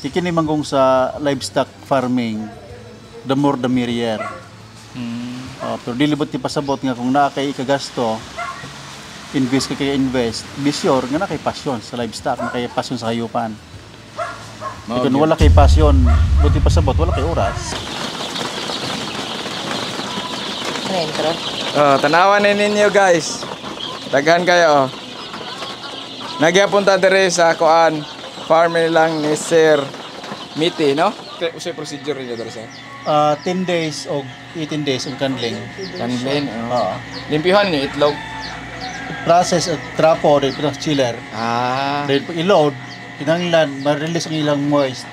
kikini manggong sa livestock farming, the more the merrier. Pero dilibot ti pasabot nga kung naa kay ikagasto, invest ka kay invest, be sure nga na kay passion sa livestock, na kay passion sa hayupan. Kung wala kay passion, buti pasabot, wala kay oras. Tanawan ninyo guys. Daghan kayo. Nagyapunta dire sa kuan farm lang ni Sir Miti, no? Usay procedure niya dire sa 10 days o 18 days ang candling. Candling. Limpihan niyo itlog. Process at trapo dahil pinag chiller. Dahil pag i-load, kinanglan, ma-release ang ilang moist,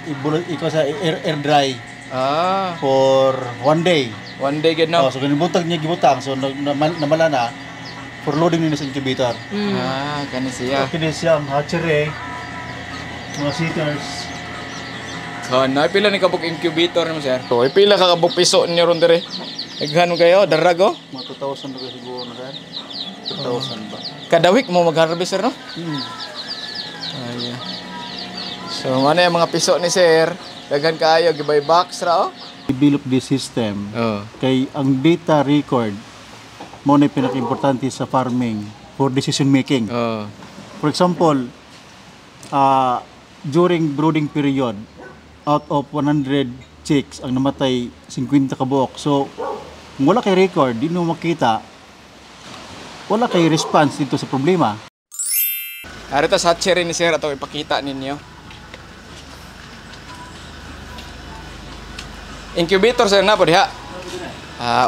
ikaw sa air dry for 1 day. 1 day gid no? So ganibutag niya gibutang, so namala na for loading nila sa incubator. Kani siya. Kini siya ang hatchery, mga sitters. Pila ni kabuk incubator mo sir? So, pila ka kabuk piso niyo ron dire? Naghan kayo darag oh? Mga 2,000 na siguro na kan. 2,000 ba? Kada week mo mag-harvest sir no? So, ano yung mga piso ni sir? Daghan kaayo, gibay box ra oh? Develop this system. Kay ang data record mo na pinaka-importante sa farming for decision making. For example, during brooding period, out of 100 chicks ang namatay 50 kabuok. So, kung wala kay record, di mo makita, wala kay response dito sa problema. Arito sa hatchery ni sir ato ipakita ninyo. Incubator sir na po diha.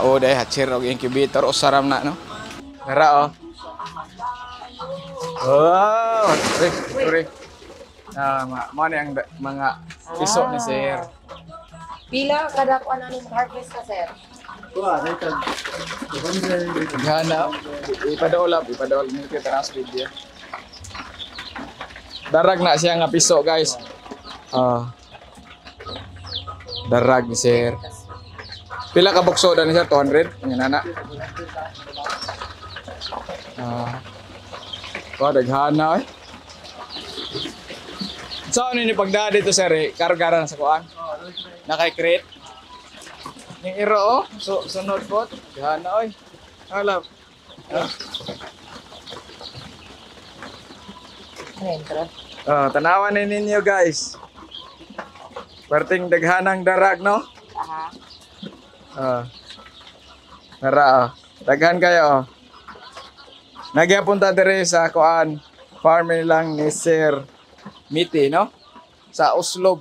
O dai hatchery og incubator o saram na no. Dara oh. Wow, sorry. Mo ni ang mga piso ni sir. Pila kada kuan ano harvest ka sir? Gana. Ipadol ni kita nas video. Darag na siya nga piso guys. Darag ni sir. Pila ka bukso da ni sir? 200? Ang nana. Daghana eh. So ano ni pagdaan dito sir eh? Kargaran sa kuan? Nakay-crate? Yung iro oh? So, sunod po? Daghana oy. Halap. Tanawan ninyo guys. Perting daghanang darag no? Nara daghan kayo. Nagyapunta dire sa kuan farm lang ni Sir Miti no? Sa Uslob.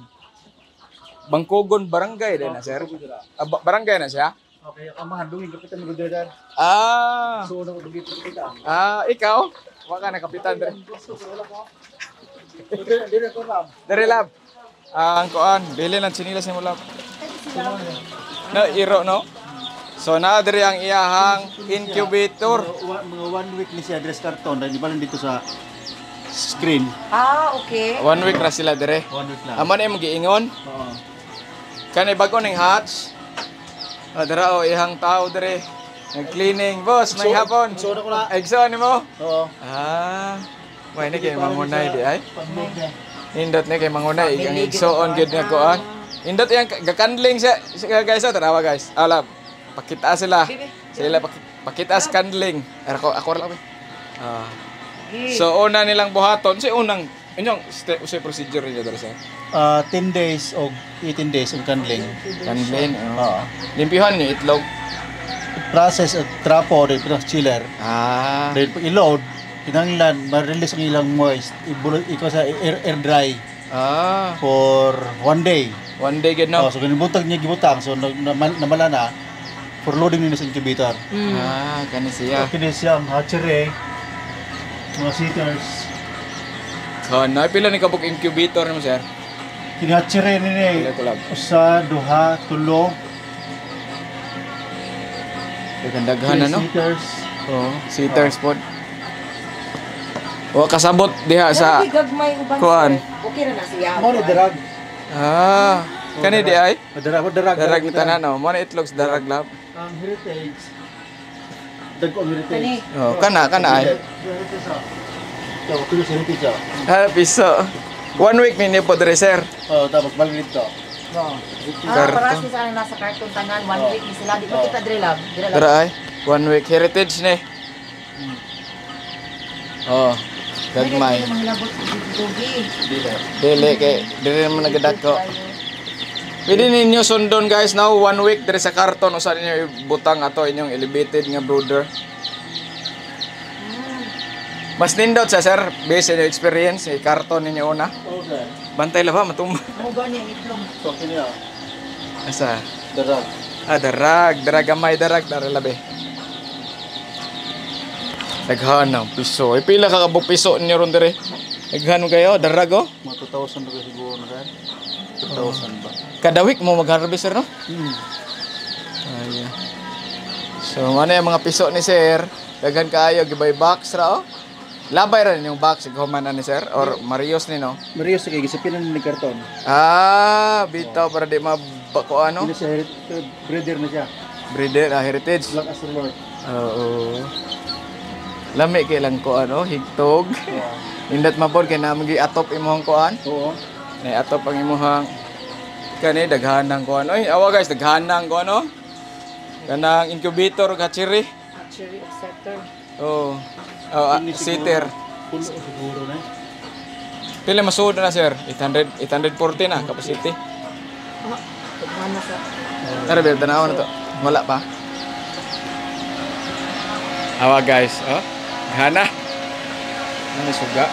Bangkogon barangay din na sir. Barangay na siya? Okay, ang mga dungin kapitan mo dito. So na ko dito kita. Ikaw? Wa ka na kapitan dire. Dire ko lab. Dire lab. Ang kuan, bili lang sinilas ni mo lab. No, iro no. So na dire ang iyahang incubator. Mga 1 week ni si address karton dahil di ba lang dito sa screen. Okay. 1 week ra sila dire. 1 week lang. Amo na yung giingon. Kanay bago ning hats. Dara o ihang tao dire. Nag-cleaning, boss, may hapon. So na ko na. Egso ni mo? Oo. May na kay mangunay di ay. Indot na kay mangunay ang igsoon gid nga kuan. Indot yang gakandling siya guys, tarawa guys. Alab. Pakita sila. Sila pakita sa kandling. Ako lang. So una nilang buhaton, si unang inyong usay procedure niya dara sa 10 days o 18 days ang candling. Candling. Limpihan niyo itlog. Process at trapo dahil pinag chiller. Dahil pag i-load, kinanglan, ma-release ang ilang moist, ikaw sa air dry for 1 day. 1 day gid no? So ganibutag niya gibutang, so namala na for loading nila sa incubator. Kani siya. Kini siya ang hatchery, mga sitters. Pila ni kabuk incubator mo sir? Kini hatchery nini Pila ko lab. usa, duha, tulo. Daghan no? Sitters. Sitters pod. O kasabot diha sa gagmay uban kuan. Okay ra na siya. Mo ni darag. Kani di ay? Darag Kita na no. Mo na itlog sa darag lab. Ang heritage. Dagko ang heritage. Kana ay. Ito, kulo sa heritage. Piso. 1 week ninyo po dire sir. Oh, tapos balik dito. Karton. Para sa saan nasa karton tanan, 1 week ni sila. Di ba kita dire lang? Dire lang. Tara ay. 1 week heritage ni. Oh, gagmay. Mga labot dugi. Dili kay dili naman nagadako. Pwede ninyo sundon guys now 1 week dire sa karton usa ninyo ibutang ato inyong elevated nga brooder. Mas nindot sa sir, based on your experience, karton ninyo una. Oh, sir. Bantay la ba matumba. Mo gani ang itlog. So, kini ah. Asa? Darag. Darag gamay darag labi. Daghan ng piso. Pila ka kabog piso ninyo ron dire? Daghan mo kayo, darag oh. Mga 2,000 na siguro na sir. 2,000 ba? Kada week mo mag-harvest sir no? Hmm. Ay. So, ano yung mga piso ni sir? Daghan kaayo gibay box ra oh. Labay ra yung box human ani sir or Marios ni no? Marius kay gisapinan ni karton. Ah, bitaw para di mabako ano? Ini siya breeder na siya. Breeder heritage. Black Astrolord. Oo. Lami kay lang ko ano, higtog. Indot mabod kay na magi atop imong kuan. Oo. Nay atop ang imong kani daghanang kuan. Oy, awa guys, daghanang kuan no. Kanang incubator hatchery. Cherry acceptor. Oh. Oh, sitter. Pulo siguro na. Pila masud na sir? 840 na capacity. Mana sa Tara bel tanaw na to. Wala pa. Awa guys, oh. Gana. Ano suga?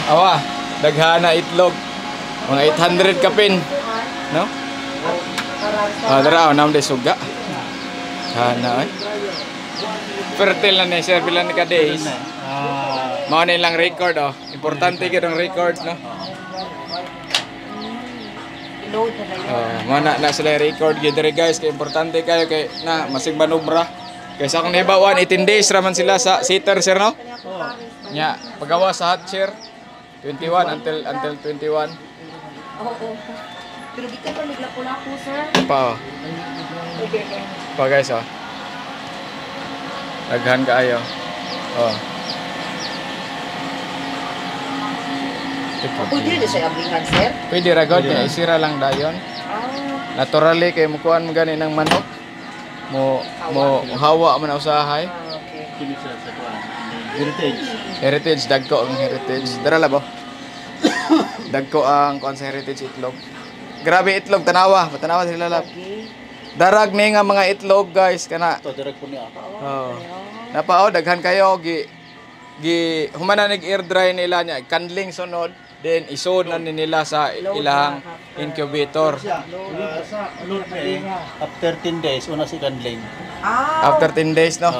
Awa, daghana itlog. Mga 800 kapin, no? Ah, dara nam de suga. Gana ay. Fertile na ni sir bilang ka days. Mao na ilang record oh. Importante gyud ang record no. load na dayon. Mana na sila record gyud diri guys kay importante kayo kay na masig manubra. Kaysa kung nahibawan 18 days raman sila sa sitter sir no. Nya pagawa sa hatcher 21 until 21 Oo. Pero di ka pa naglapo-lapo, sir. pa. Pa guys oh. Daghan kaayo. Oh. Pwede rin siya ablingan, sir. Pwede ra god kay isira lang dayon. Naturally kay mukuan mo gani ng manok. Mo hawa man na usahay. Okay. Kini siya sa kuan. Heritage. Heritage dagko ang heritage. Dara labo. Dagko ang kuan sa heritage itlog. Grabe itlog tanawa, patanawa sila lab. Darag ni nga mga itlog guys kana. To direct po niya. Oh. Napao daghan kayo gi humana nag air dry nila nya candling sunod then isod na nila sa ilang incubator. Sa load after 10 days una si candling. After 10 days no.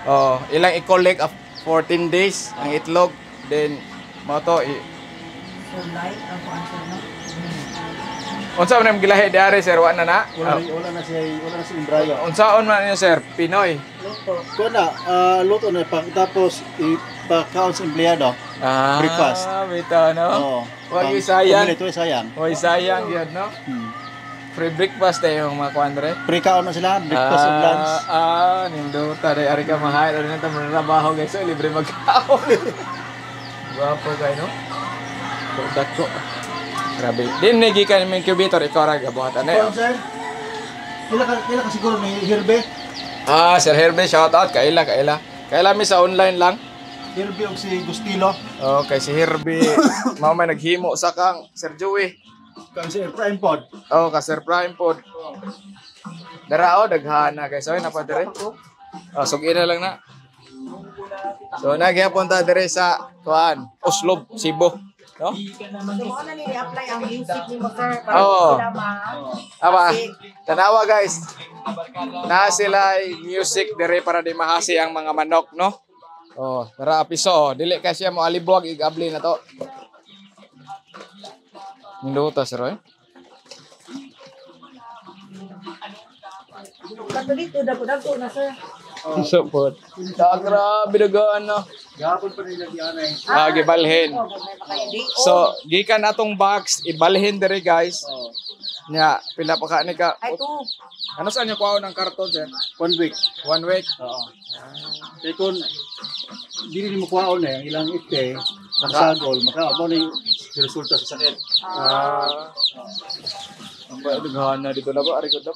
Oh, ilang i-collect of 14 days ang itlog then mo to So light ang answer, no? unsa man gilahi diari sir wa na na? Wala na si embryo. Unsaon man niyo sir? Pinoy. Luto. Kuna luto na tapos ipa-count sa empleyado. Breakfast. Bitaw no. Oo. Wag isayang. Ito sayang. Hoy sayang gyud no. Free breakfast tayo mga kuandre. Pre-count na sila, breakfast and lunch. Nindo tare ari ka mahal ari na ta trabaho guys so libre magkaon. Guwapo kay no. Dako. Grabe. Din nagi ka ng incubator ikaw ra gabuhat ani. Sir. Kila ka siguro ni Herbe. Sir Herbe shout out kaila. Kaila mi sa online lang. Herbe og si Gustilo. Okay, si Herbe mao may naghimo sa kang Sir Joey. Kang si Prime Pod. Oh, ka Sir Prime Pod. Darao daghana kay so na pa dire. Sugin na lang na. So nagyapon ta dire sa kuan, Oslo, Cebu. No? So, mo na ni-apply ang music ni mo, sir. Oo. Para sila Aba, tanawa guys. Na sila music dire para di mahasi ang mga manok, no? Oh, tara apiso. Dili ka siya mo alibuag igabli na to. Minuto sir eh. Kato dito, dago na, sir. Support. Grabe dagaan no. Gapon pa nila diyan eh. Gibalhin. Oh, may makayo di. So, gikan atong box, ibalhin diri guys. Nya, pila pa ka ni ka. Ay, to. Ano saan niyo kuha ng karton, sir? 1 week. 1 week. Oo. Kaya kung dili mo kuhaon ang ilang ite, nasagol, makaabot na yung resulta sa sakit. Ang ba na dito na ba? Ari ko daw.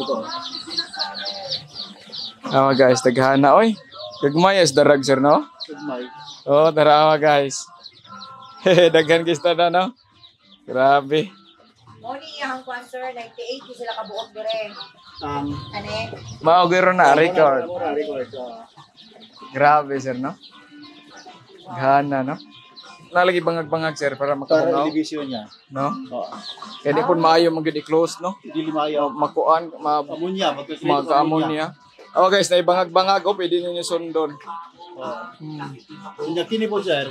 Ito. Guys, daghana oy. Gagmay is darag sir no? Sugmay. Oh, tarawa guys. Daghan guys na no. Grabe. Mo ni ang cancer 98 yung sila kabuok dire. Ang Ane? Mao gyro na record. record. Grabe sir no. Daghana no. Nalagi bangag-bangag sir para Para makabugaw, division niya. no? Oo. Kaya di pud maayo magud i-close no. Dili maayo. Makuan, Amunya, magka-ammonia. Oh guys, na bangag-bangag oh, pwede ninyo sundon. Kanya kini po sir.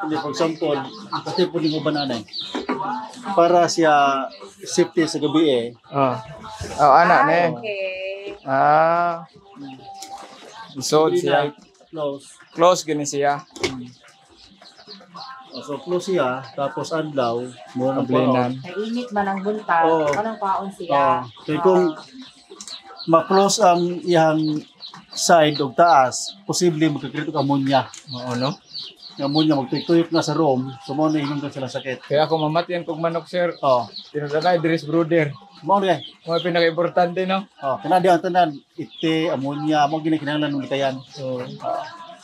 Hindi for example, kasi po ni mo banana para siya safety sa gabi eh. Oh, anak ne. Okay. So siya Close. close gini siya. So close siya, tapos adlaw, mo na Ablinan. Nainit man ang bunta. Oo. Anong kaon siya? Kaya kung ma-close ang iyang side o taas, posible magkakreto ka ammonia. Oo no. Yung ammonia magtuyok na sa room, so mo na inom ka sila sakit. Kaya ako mamatian kog manok sir. Oh, Tinadala Idris brother. mo na Mo pinaka-importante no. Oh, kanadi ang tanan, ite, ammonia, mo ginakinahanglan ng likayan. So,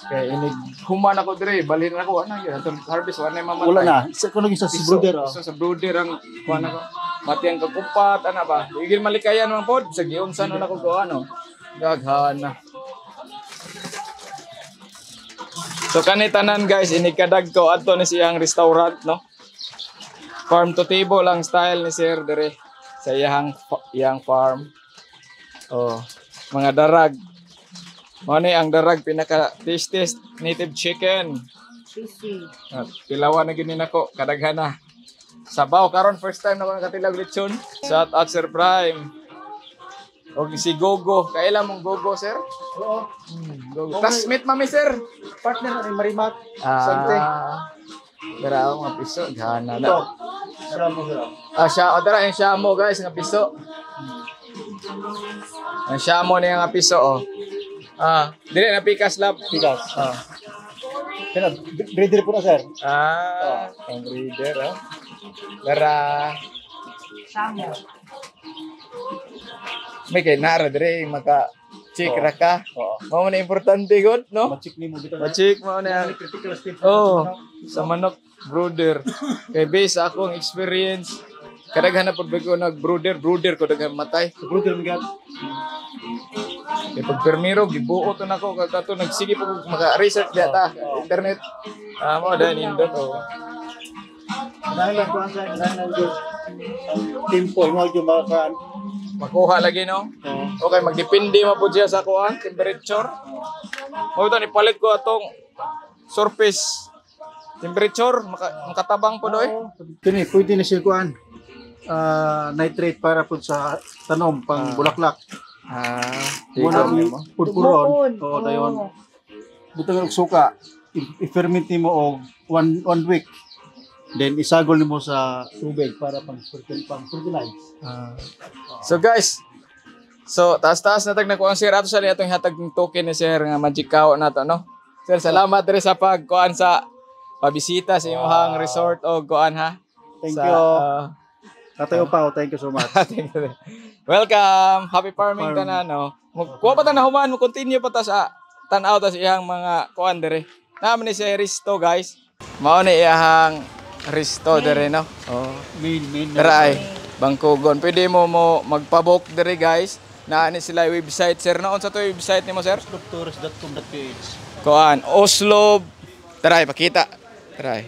kaya inig human ako dire, balhin ako ana gyud atong harvest wala na mamatay. Wala na. Sa kuno sa si brother. So sa brother ang kuan ako. Matian kag upat ana ba. Igil malikayan man pod sa giunsa na ako ko ano. Daghana. So kanitanan guys, inikadag ko adto ni siyang restaurant no. Farm to table ang style ni Sir dire sa iyang farm. Oh, mga darag. Mo ni ang darag pinaka tastiest native chicken. Sisi. At pilawan na gini nako kadaghan na. Sabaw karon first time na ko nakatilag lechon. Shout out Sir Prime. Og si Gogo, kailan mong Gogo sir? Oo. Gogo. Classmate mami sir. Partner ni Marimat. Sante. Dara mga piso gana Ito. na. Sira mo sira. Siya dara yung siya mo guys nga piso. Ang siya mo niya nga piso oh. Dili na pikas lab. Tigas. Kaya, breeder po na sir. Ang breeder oh. Dara. Samo. May kay nara dire maka check ra ka. Oo. Mao man importante gud no? Machik ni mo dito. Ma-check mo na. Critical state. Oh, sa manok brooder. Kay base sa akong experience, kadaghan na pud ko nag-brooder ko daghan matay. Sa brother mo gan. Kay pag permiro gibuot na ako kagato nagsige po maka-research data internet. Mo dahil nindot oh. Dahil lang kuhan sa dahil lang timpo mo yung mga Makuha lagi no. Okay, magdepende mo po siya sa kuan temperature. Mo ito nipalit ko atong surface temperature makatabang po doy. Kini pwede na siya kuhan. Nitrate para po sa tanom pang bulaklak. Muna mo. purpuron. Oo, dayon. Butang og suka. I-ferment mo og 1 week. Then isagol nimo sa tubig para pang fertilize. So guys, so taas-taas na tag na kuan sir ato sa atong hatag ng token ni sir nga magic cow nato no. Sir, salamat diri sa pagkuan sa pabisita sa imong resort o kuan ha. Thank Sa, you. Tatayo pa, thank you so much. Welcome. Happy farming tanan no. Kuha pa ta na human mo continue pa ta sa tan-aw ta sa iyang mga kuan diri. Naman ni si Risto guys. Mao ni iyang Risto diri no. Oh. Main. Tara ay, Bangkogon. Pwede mo magpabook diri guys. Naani sila yung website sir. Naon sa to yung website nimo sir? Doctors.com.ph. Kuan Oslo. Tara ay, pakita. Tara ay.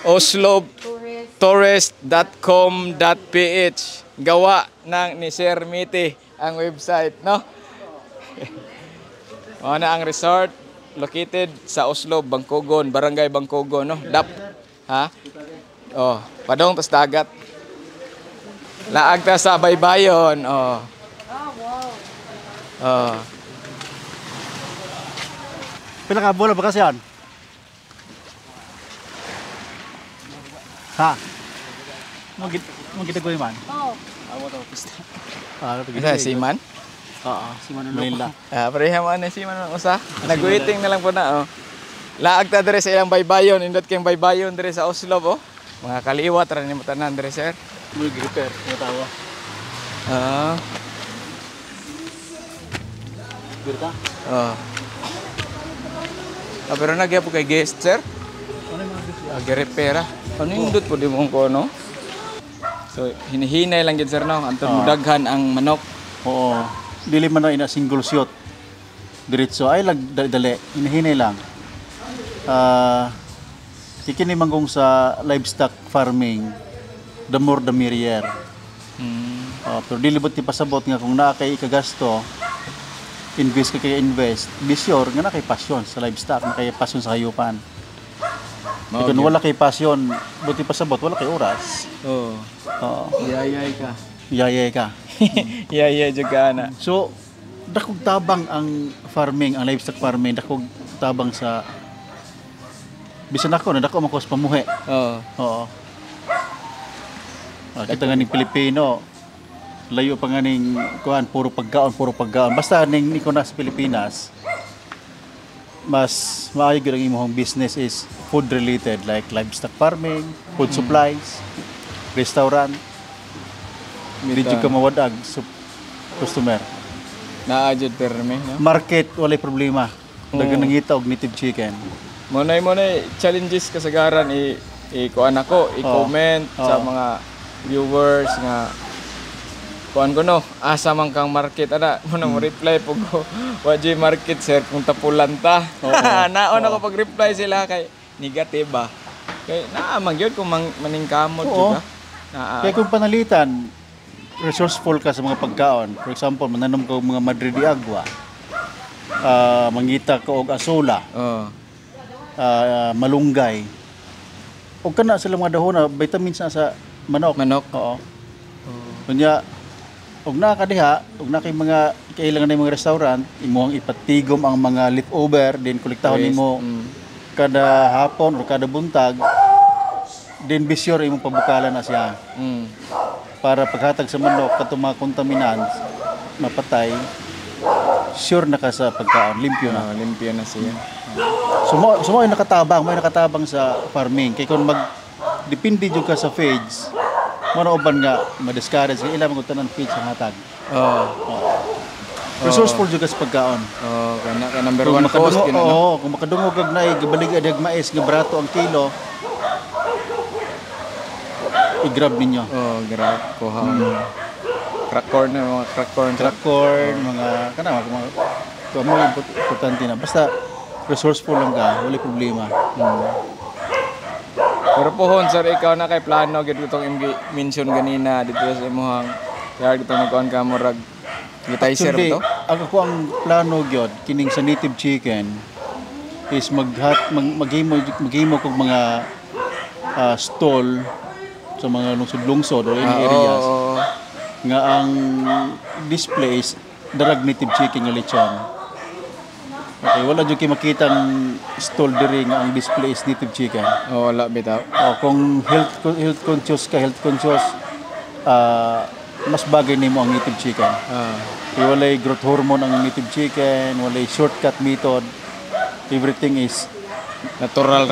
Oslotorres.com.ph. Gawa ng ni Sir Miti ang website no. Mao na ang resort located sa Oslo, Bangkogon, Barangay Bangkogon no. Ha? Oh, padong tas dagat. Laag ta sa baybayon. Oh. Ah, wow. Oh. Pila ka bulan bakasyon? Ha? Mo kita ko man. Oh. Ah, Isa si Man. Oo, si Manila. Pareha mo si Man usa. Nag-waiting na lang po na oh. Laag ta dire sa ilang baybayon, indot kay baybayon dire sa Oslo oh. Mga kaliwat ra ni mo tanan dire sir. Mo gi-repair, mo tawo. Ah. Birta? Oh. Pero nagya po kay guest sir. Ano yung mga gusto? Agi-repera. Ano yung indot po di mo ko no? So hinihinay lang gid sir no, anton mudaghan ang manok. Oo. Dili man na ina single shot. Diretso ay dali, hinahinay lang. Kikini manggong sa livestock farming, the more the merrier. Pero dilibot ti pasabot nga kung naa kay ikagasto, invest ka kay invest, be sure nga na kay pasyon sa livestock, na kay pasyon sa hayupan. Kung wala kay pasyon, buti pasabot, wala kay oras. Oh. Oo. Yayay ka. Yayay ka. Yayay juga na. So, dakog tabang ang farming, ang livestock farming, dakog tabang sa bisan ako na dako man ko sa pamuhi. Oo. Oo. Kita nga ning Pilipino, layo pa nga ning kuan, puro pagkaon. Basta ning ikaw na sa Pilipinas, mas maayo gyud ang imong business is food related like livestock farming, food supplies, restaurant. Dili ka mawadag sa customer. Naajud perme, no? Market walay problema. Dagan nangita og native chicken. Monay challenges kasagaran kuan ako, i-comment sa mga viewers nga kuan ko no, asa man kang market ana, mo reply po ko. Waji market sir kung tapulan ta. Naon ako pag reply sila kay negative ba. Kay naa man gyud kung maningkamot juga. Kaya kung panalitan, resourceful ka sa mga pagkaon. For example, mananom ka og mga Madre de Agua. Mangita ka og asula. Malunggay. O kana sila mga dahon na vitamins na sa manok. Oo. Kunya og na ka diha, og na kay mga kailangan na mga restaurant, imong ipatigom ang mga leftover, then kolektahon nimo kada hapon o kada buntag. Then be sure imong pabukalan na siya. Para paghatag sa manok katong mga contaminants mapatay, sure na ka sa pagkaon, limpyo na. Limpyo na siya. Sumo ay nakatabang sa farming. Kay kung depende jud ka sa feeds, mo na uban nga ma-discourage kay ilang mga tanan feeds ang hatag. Resourceful jud ka sa pagkaon. Kana ka number 1 cost kina. Kung makadungog kag naay gibalig adag mais nga barato ang kilo, i-grab ninyo. Grab ko ha. Crack corn, mga kana mga importante na. Basta resourceful lang ka, wala problema. Pero pohon sir, ikaw na kay plano gid itong mention ganina dito sa imong kaya dito magkuan ka murag gitizer to. Ako ko ang plano gyud kining sa native chicken is maghimo kog mga stall sa mga lungsod or any areas nga ang displays darag native chicken nga lechon. Okay, wala jud kay makitang stall diri nga ang display is native chicken. Wala bitaw. Kung health conscious, mas bagay nimo ang native chicken. Kay walay growth hormone ang native chicken, walay shortcut method. Everything is natural.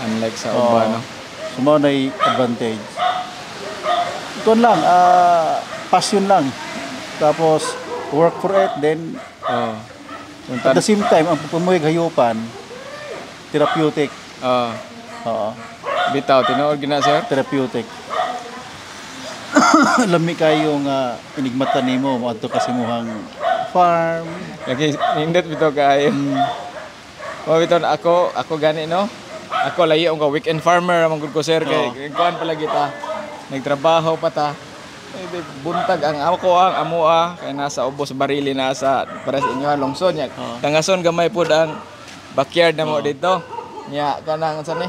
Unlike sa uban, no? Sumo na advantage. Ito lang, passion lang. Tapos work for it, then at the same time, ang pupumuhig hayupan, therapeutic. Bitaw, tinuod gina sir? Therapeutic. Lami kayo nga inigmata nimo mo adto kasi muhang farm. Lagi nindot bitaw kayo. Bitaw ako gani no. Ako lahi ang weekend farmer among gud ko sir kay kuan pala kita. Nagtrabaho pa ta. Buntag ang amoa kay nasa ubos barili nasa para sa inyo lungsod nya. Tangason gamay pud ang backyard na mo dito. Nya kanang sa ni.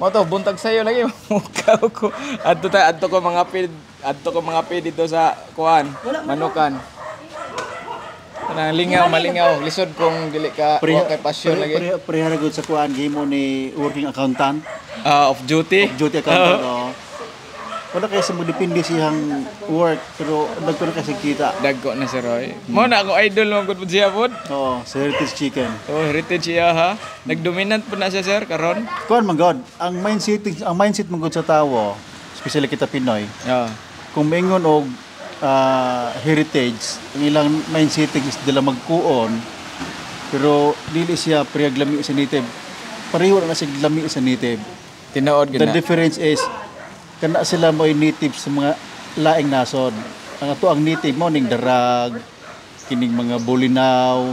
Mo to buntag sayo lagi mukha ko. Adto ko mga feed dito sa kuan, manukan. Kanang lingaw, malingaw, lisod kong dili ka kay pasyon lagi. Prehara gud sa kuan game mo ni working accountant. Off duty. Duty accountant. Oh. Wala kaya sa magdepende siyang work pero dagko na kasi kita. Dagko na si Roy. Mo na ako idol mo gud siya pod. Oo, sa Heritage Chicken. Oh, heritage siya ha. Nagdominant po na siya sir karon. Kuan man god, ang mindset man god sa tawo, especially kita Pinoy. Oh. Kung maingon og heritage, ang ilang mindset is dila magkuon pero dili siya priyag lami sa native. Pareho na siya lami sa native. Tinuod The gina. difference is kana sila mo native sa mga laing nasod. Ang ato ang native mo ning darag, kining mga bulinaw,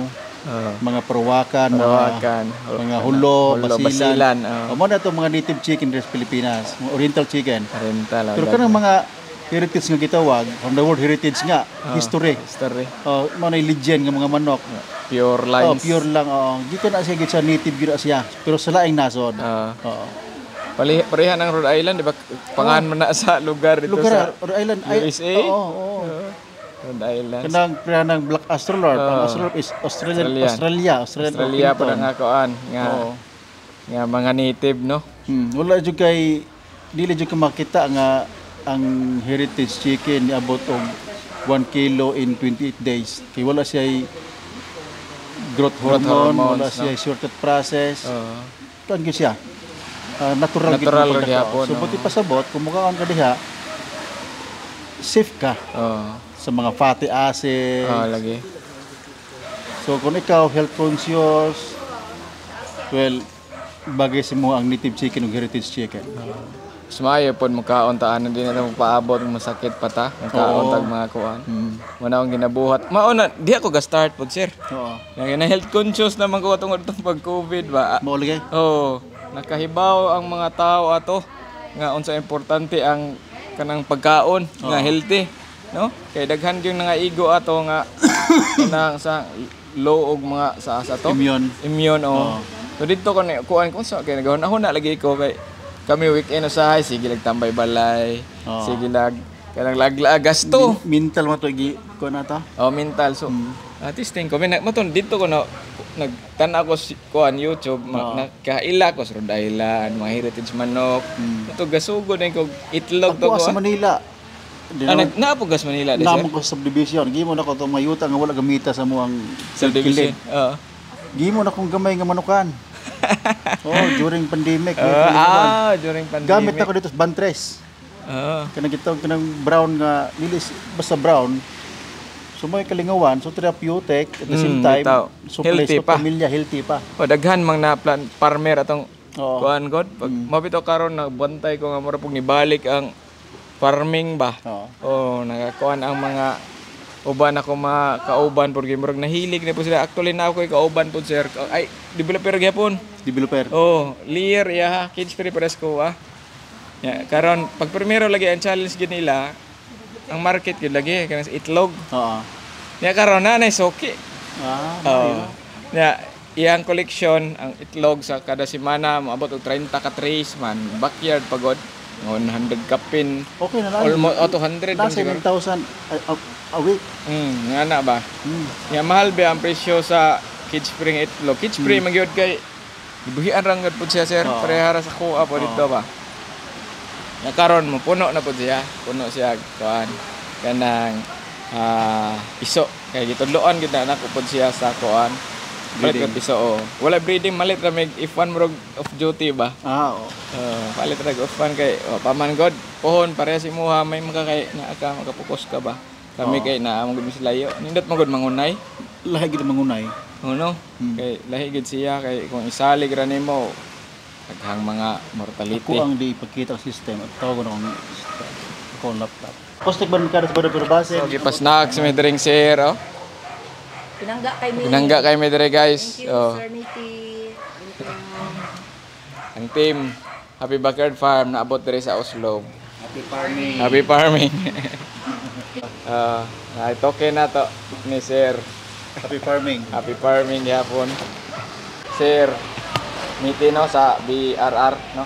mga perwakan, mga hulo, basilan. Mo na to mga native chicken sa Pilipinas, mga oriental chicken. Oriental. Pero kanang mga heritage nga gitawag, from the word heritage nga, history. History. Mo na legend nga mga manok. Pure lines. Pure lang. Gikan na siya gid sa native gyud siya, pero sa laing nasod. Oo. Pareha ng Rhode Island, di ba? Pangahan mo na sa lugar dito sa Rhode Island. USA. Oo. Rhode Island. Kanang priya ng Black Astrolord. Ang Astrolord is Australia. Australia pa nga koan nga mga native, no? Wala jud kay dili jud ka makita nga ang heritage chicken niabot og 1 kilo in 28 days. Kay wala siya growth hormone, wala siya shortcut process. Kuan gyud siya. Natural gyapon. So buti pasabot kung mukhaon ka diha safe ka. Sa mga fatty acid. Lagi. So kung ikaw health conscious, well, bagay sa mo ang native chicken ug heritage chicken. Sumayo pod mukhaon taanan din na paabot masakit pa ta. Mukhaon tag mga kuan. Muna akong ginabuhat. Mauna di ako ga start pod sir. Na health conscious naman ko tungod tong pag-COVID ba. Mo lagi? Nakahibaw ang mga tao ato nga unsa importante ang kanang pagkaon nga healthy, no? Kay daghan gyud nga igo ato nga kanang sa low og mga sa to immune. So dito ko kuan kung sa kay nagahon na lagi ko kay kami weekend usahay sige tambay balay, sige kanang lagla gasto. Mental mo to kuan ata? Mental. So at least think ko maton dito ko na nagtan ako kuan YouTube nakaila ko sa Rhode Island mga heritage manok ito gasugod na ko itlog to ko sa Manila naapugas Manila di sir ko subdivision gimo na ko to mayuta nga wala gamita sa mo ang subdivision gimo na kong gamay nga manukan during pandemic during pandemic gamit ako dito sa Bantres kanang brown nga nilis basta brown. So may kalingawan, so therapeutic at the same time, so healthy place pa. Pamilya, healthy pa. Daghan mang na farmer atong kuan god. Pag mabito karon nagbantay ko nga mura pug nibalik ang farming ba. Nagakuan ang mga uban ako kauban pud murag nahilig na po sila. Actually na ako kauban pud sir. Ay developer gyapon. Developer. Lear kids free presko karon pag primero lagi ang challenge gid nila ang market gyud lagi kana sa itlog. Nya karon na soki. Nya iyang collection ang itlog sa kada semana moabot og 30 ka trays man. Backyard pagod 100 kapin. Okay na lang. Almost 200 nasa 7,000 a week. Nga na ba? Nya mahal ba ang presyo sa kids spring itlog? Kids spring magyud kay ibuhian ra gud pud siya sir. Parehara sa kuha po dito ba. Na karon mo puno na pud siya. Puno siya kuan kanang piso kay gitudloan gid na nako pud siya sa kuan. Palit ka piso wala breeding malit ra mig if one murag off duty ba. Palit ra off one kay paman god pohon pareha si muha may makakay na ka makapokus ka ba. Kami kay naa mo gud layo. Nindot mo gud mangunay. Lahi gid mangunay. No? Kay lahi gid siya kay kung isalig ra nimo daghang mga mortality. Ako ang di ipakita ang system at tawag na akong laptop. Postek ban ka sa base. Okay, pa-snacks may drink sir. Pinangga kay may dire guys. Thank you, Sir Niti. Ang team Happy Backyard Farm naabot dire sa Oslo. Happy farming. Ito okay na to ni sir. Happy farming yapon. Sir, meeting no sa BRR no.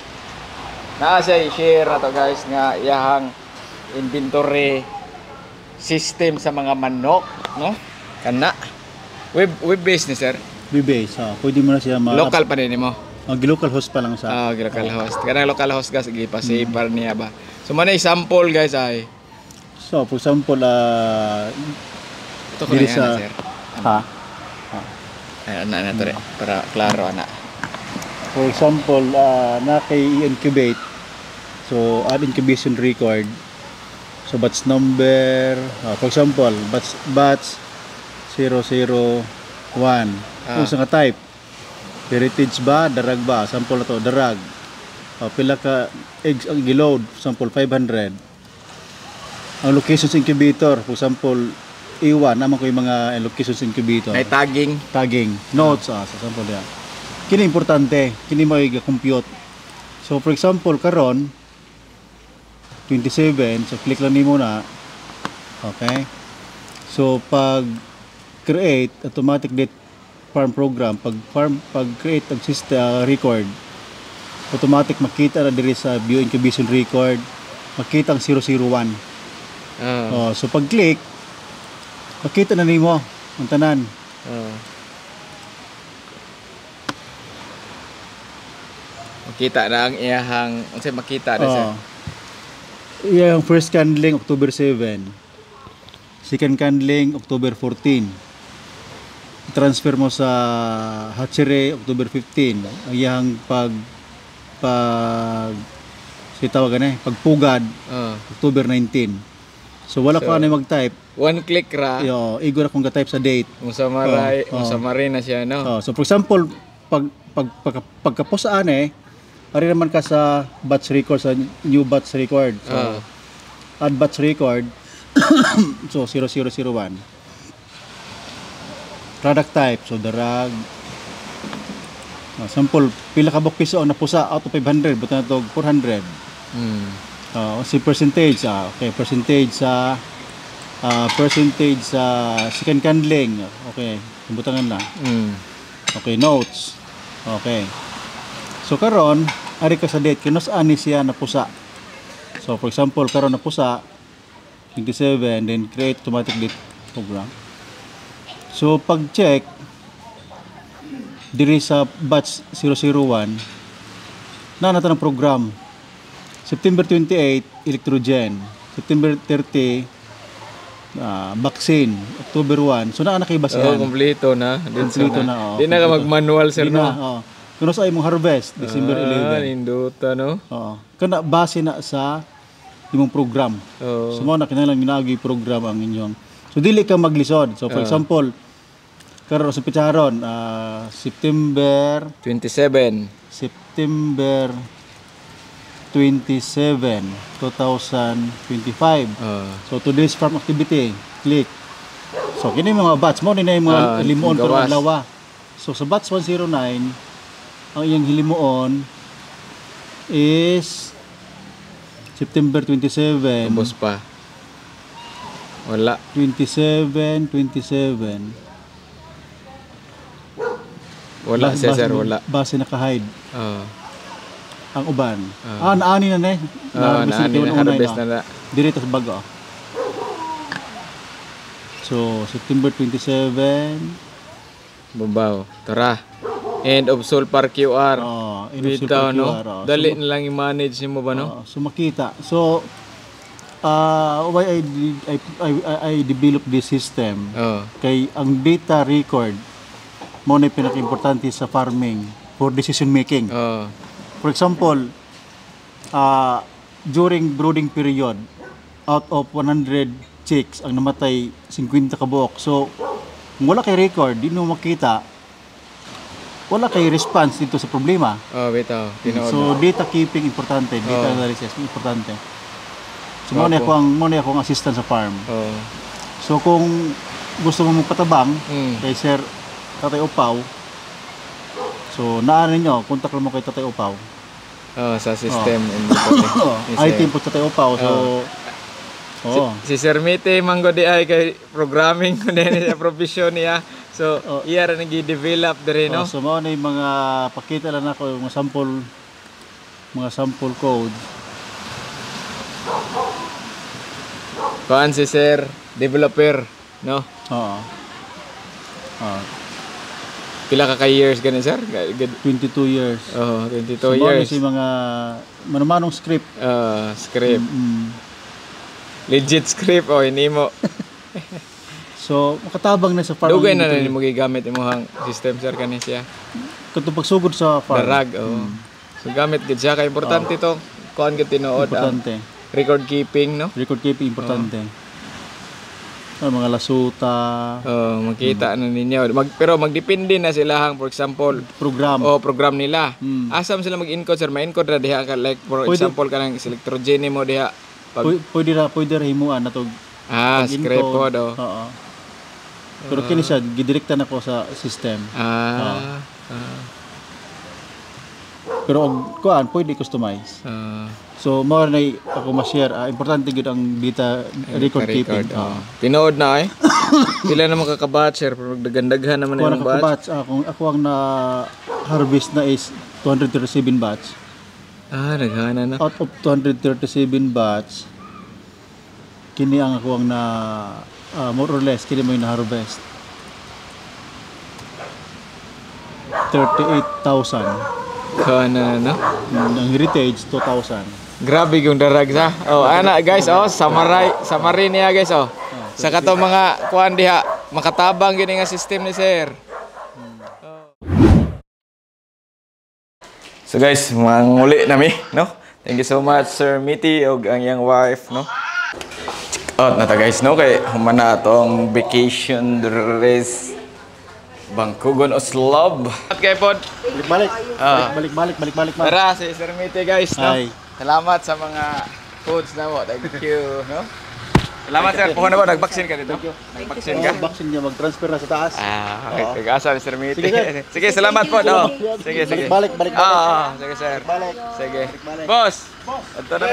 naa siya i-share na to guys nga iyahang inventory system sa mga manok, no? Kana web business sir. Base, pwede mo na siya Local pa din mo. Local host pa lang sa. Local host. Kanang local host guys gipasave par niya ba. So man sample guys ay. So, for example, Ito ko dili na sa sir. ha. Ay ana to re para klaro ana. For example, na kay incubate. So, add incubation record. So, batch number, for example, batch 001. Kung sa nga type, heritage ba, darag ba? Sample na to, darag. Pila ka eggs ang giload, sample 500. Ang location sa incubator, for example, A1, naman ko yung mga location sa incubator. May tagging. Tagging, notes, sa sample yan. Kini importante, kini mo i-compute. So, for example, karon 27, so click lang nimo na. Okay? So, pag create automatic date farm program, pag create ang system record, automatic makita na diri sa view incubation record, makita ang 001. So pag click, makita na nimo ang tanan. Makita na ang iyahang unsay makita na sir. Yung first candling October 7. Second candling October 14. Transfer mo sa hatchery October 15. Ang iyang tawag pagpugad October 19. So wala ko ano mag-type. One click ra. Igo na kung ga-type sa date. Musa maray na siya no. So for example, pagkapos ari naman ka sa batch record sa new batch record. So add batch record so 0001. Product type, so darag. Sample, pila ka bok piso na pusa out of 500, buto na to 400. Si percentage, okay, percentage sa second candling, okay, butangan na. Okay, notes. Okay. So karon, ari ka sa date, kinos ani siya na pusa. So for example, karon na pusa 27, then create automatic date program. So pag check diri sa batch 001 na ng program. September 28 electrogen, September 30 vaccine, October 1. So na kay basihan. Kompleto na. Kompleto na. Di na ka mag-manual sir no. Kuno sa imong harvest December 11. Induta no. Kana base na sa imong program. So mo na kinahanglan ginagi program ang inyong. So dili ka maglisod. So for example, karon sa picharon September 27, 2025. So today's farm activity, click. So kini mga batch mo ni na yung mga hilimuon pero adlaw. So sa batch 109, ang iyang hilimuon is September 27. Ubos pa. Wala. 27. Wala siya sir, wala. Base naka-hide. Ang uban. Naani na ne. Naani na, harvest na na. Dito sa bago. So, September 27. Babaw. Tara. End of Sulfur QR. End of Sulfur no? QR. Dali na lang i-manage mo ba no? So, makita. So, why I develop this system? Kay ang data record mo na pinaka-importante sa farming for decision making. For example, during brooding period, out of 100 chicks, ang namatay 50 kabuok. So, kung wala kay record, di mo makita, wala kay response dito sa problema. Bitaw. So, data keeping importante, data analysis importante. So, mo na akong assistant sa farm. So, kung gusto mo magpatabang, kay Sir Tatay Upaw, so naanin nyo, kontak lang mo kay Tatay Upaw. Sa system. IT po Tatay Upaw. So, si Sir Mite manggo di ay kay programming ko din sa profesyon niya. So, iya rin nag-develop din no? So, mo na yung mga pakita lang ako, yung sample mga sample code. Kuan si sir, developer, no? Oo. Pila ka years gani sir? Good. 22 years. Oh, 22 So, years. si mga manumanong script. Script. Mm. Legit script o hindi mo. So, makatabang na sa farm. Dugay na mo gigamit imong system sir kani siya. Katong pagsugod sa farm. Darag, So gamit gid siya kay importante to. Kuan gid tinuod ang Importante. record keeping, no? Record keeping, importante. Mga lasuta, Makita na ninyo. Pero magdepende na sila for example, program. program nila. Mm. Asam sila mag-encode sir, ma-encode ra diha ka like for Pwede. example kanang electrogeny mo diha. Pwede ra himuan na to. Script po do. Oo. Pero kini siya gidirekta na ko sa system. Pero og kuan pwede customize. So mo na ako ma-share, importante gid ang data record keeping. Tinood na Pila na makakabatch sir, pero daghan naman Kuan yung ako batch. batch, ako ang na harvest na is 237 batch. Naghana na. Out of 237 batch, kini ang ako ang na more or less kini mo yung na-harvest 38,000. Kana na. Ang heritage 2,000. Grabe yung darag sa. Guys, summary niya guys Sa kato mga kuan diha, makatabang gini nga system ni sir. So guys, manguli nami, no? Thank you so much Sir Mitty og ang iyang wife, no? Check out na ta guys, no? Kay humana atong vacation dress Bangkugon Oslob. At kay pod. Balik-balik. Tara si Sir Mitty guys, no? Hi. Salamat sa mga foods na mo. Thank you, no? Salamat sir. Puho na ko, nag-vaccine ka dito? Nag-vaccine ka? Vaccine niya, mag-transfer na sa taas. Okay. Nag-asa ni Sir Mitty. Sige, sir. Sige, salamat po, no? Sige. Balik. Sige, sir. Sige. Boss! Ito na